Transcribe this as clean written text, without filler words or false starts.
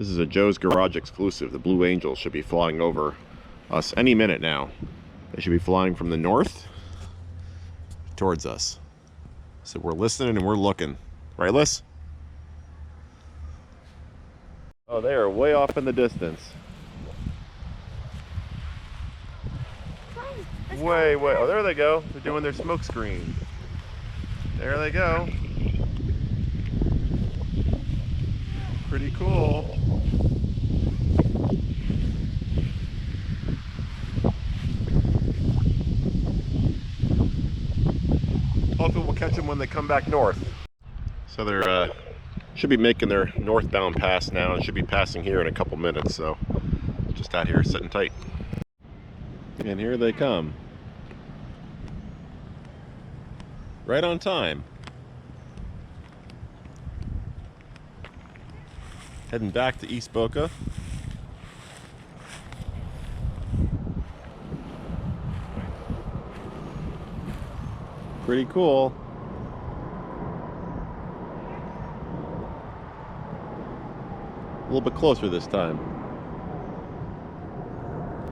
This is a Joe's Garage exclusive. The Blue Angels should be flying over us any minute now. They should be flying from the north towards us. So we're listening and we're looking. Right, Liz? Oh, they are way off in the distance. Way. Oh, there they go. They're doing their smoke screen. There they go. Pretty cool. Hopefully we'll catch them when they come back north. So they're should be making their northbound pass now and should be passing here in a couple minutes. So just out here sitting tight. And here they come. Right on time. Heading back to East Boca. Pretty cool. A little bit closer this time.